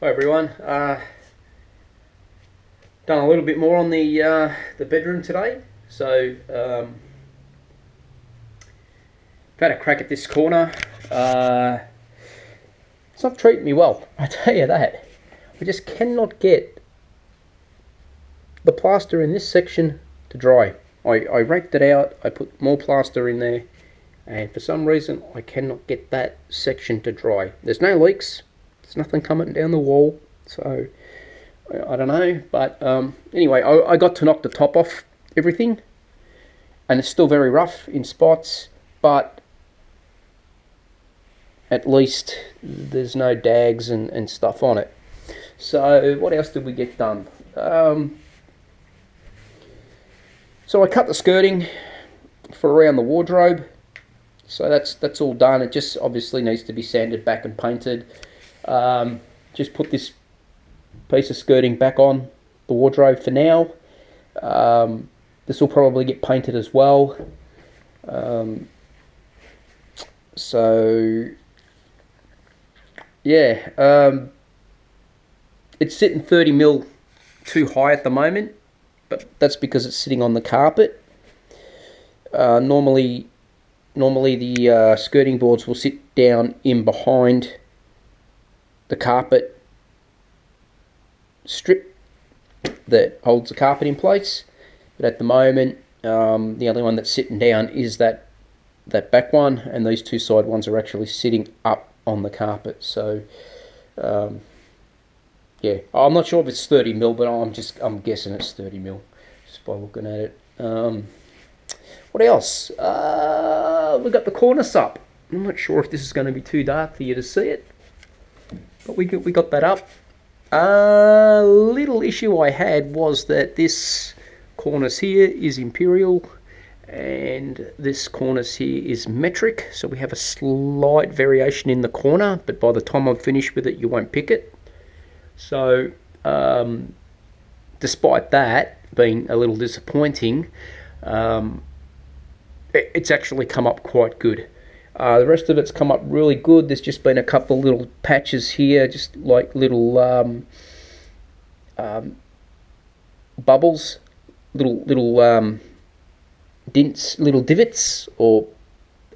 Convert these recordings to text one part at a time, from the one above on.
Hi everyone. Done a little bit more on the bedroom today. So had a crack at this corner. It's not treating me well, I tell you that. I just cannot get the plaster in this section to dry. I raked it out, I put more plaster in there, and for some reason I cannot get that section to dry. There's no leaks, there's nothing coming down the wall, so I don't know, but anyway, I got to knock the top off everything, and it's still very rough in spots, but at least there's no dags and stuff on it. So what else did we get done? So I cut the skirting for around the wardrobe, so that's all done. It just obviously needs to be sanded back and painted. Just put this piece of skirting back on the wardrobe for now. This will probably get painted as well. So yeah, it's sitting 30 mil too high at the moment, but that's because it's sitting on the carpet. Normally the skirting boards will sit down in behind the carpet strip that holds the carpet in place, but at the moment the only one that's sitting down is that back one, and these two side ones are actually sitting up on the carpet. So yeah, I'm not sure if it's 30 mil, but I'm guessing it's 30 mil just by looking at it. What else? We got the cornice up. I'm not sure if this is going to be too dark for you to see it, but we got that up. Little issue I had was that this cornice here is imperial and this cornice here is metric, so we have a slight variation in the corner, but by the time I'm finished with it you won't pick it. So despite that being a little disappointing, it's actually come up quite good. The rest of it's come up really good. There's just been a couple of little patches here, just like little bubbles, little dints, little divots, or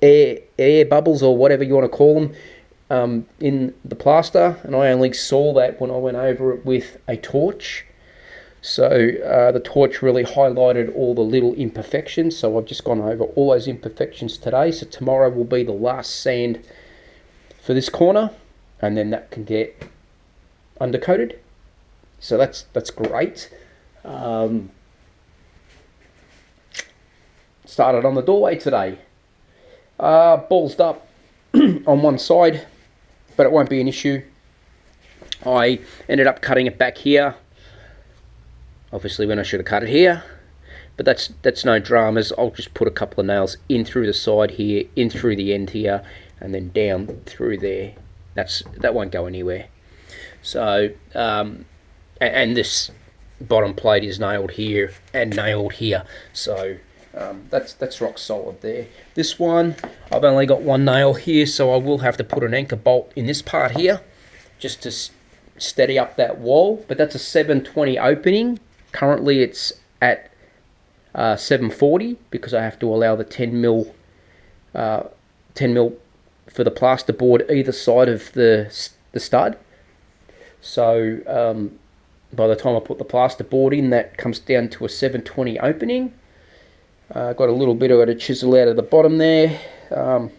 air bubbles, or whatever you want to call them, in the plaster, and I only saw that when I went over it with a torch. So the torch really highlighted all the little imperfections, so I've just gone over all those imperfections today. So tomorrow will be the last sand for this corner, and then that can get undercoated. So that's great. Started on the doorway today. Ballsed up on one side, but it won't be an issue. I ended up cutting it back here, obviously when I should have cut it here, but that's no dramas. I'll just put a couple of nails in through the side here, in through the end here, and then down through there. That won't go anywhere. So and this bottom plate is nailed here and nailed here, so that's rock solid there. This one, I've only got one nail here, so I will have to put an anchor bolt in this part here just to steady up that wall, but that's a 720 opening. Currently it's at 740 because I have to allow the 10 mil for the plasterboard either side of the stud. So by the time I put the plasterboard in, that comes down to a 720 opening. Got a little bit of a chisel out of the bottom there. I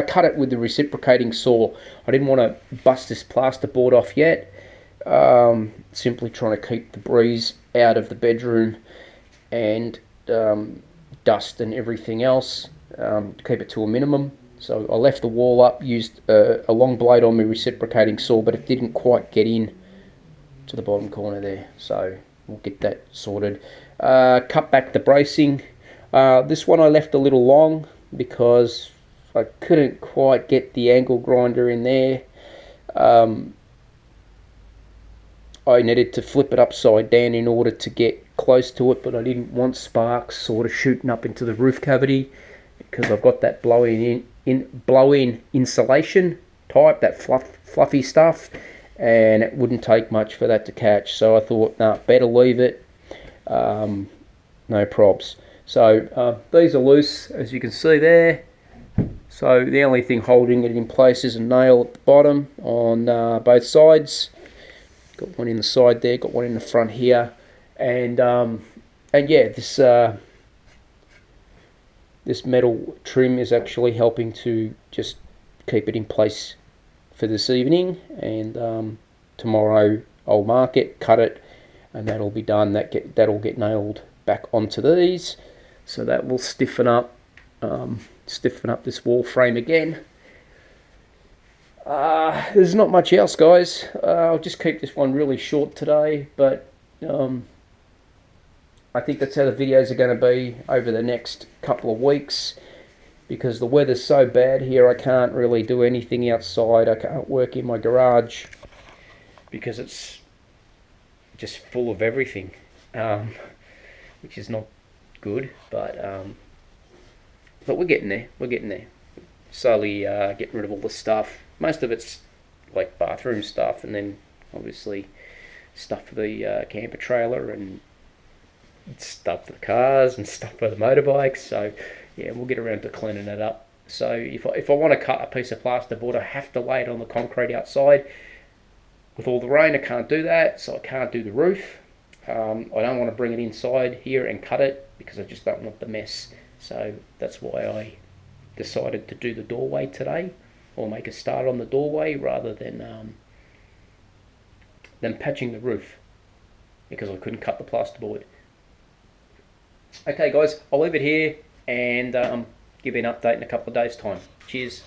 cut it with the reciprocating saw. I didn't want to bust this plasterboard off yet. Simply trying to keep the breeze out of the bedroom and dust and everything else, to keep it to a minimum. So I left the wall up, used a long blade on my reciprocating saw, but it didn't quite get in to the bottom corner there, so we'll get that sorted. Cut back the bracing. This one I left a little long because I couldn't quite get the angle grinder in there. I needed to flip it upside down in order to get close to it, but I didn't want sparks sort of shooting up into the roof cavity because I've got that blow-in insulation type, that fluffy stuff, and it wouldn't take much for that to catch. So I thought, nah, better leave it. No probs. So these are loose, as you can see there. So the only thing holding it in place is a nail at the bottom on both sides. Got one in the side there, got one in the front here, and yeah, this metal trim is actually helping to just keep it in place for this evening, and tomorrow I'll mark it, cut it, and that'll be done. That'll get nailed back onto these, so that will stiffen up this wall frame again. There's not much else, guys. I'll just keep this one really short today, but I think that's how the videos are going to be over the next couple of weeks, because the weather's so bad here. I can't really do anything outside. I can't work in my garage because it's just full of everything, which is not good, but we're getting there. We're getting there. Slowly getting rid of all the stuff. Most of it's like bathroom stuff, and then obviously stuff for the camper trailer, and stuff for the cars, and stuff for the motorbikes. So yeah, we'll get around to cleaning it up. So if I want to cut a piece of plasterboard, I have to lay it on the concrete outside. With all the rain, I can't do that, so I can't do the roof. I don't want to bring it inside here and cut it because I just don't want the mess. So that's why I decided to do the doorway today, or make a start on the doorway rather than patching the roof, because I couldn't cut the plasterboard. Okay guys, I'll leave it here and give you an update in a couple of days' time. Cheers.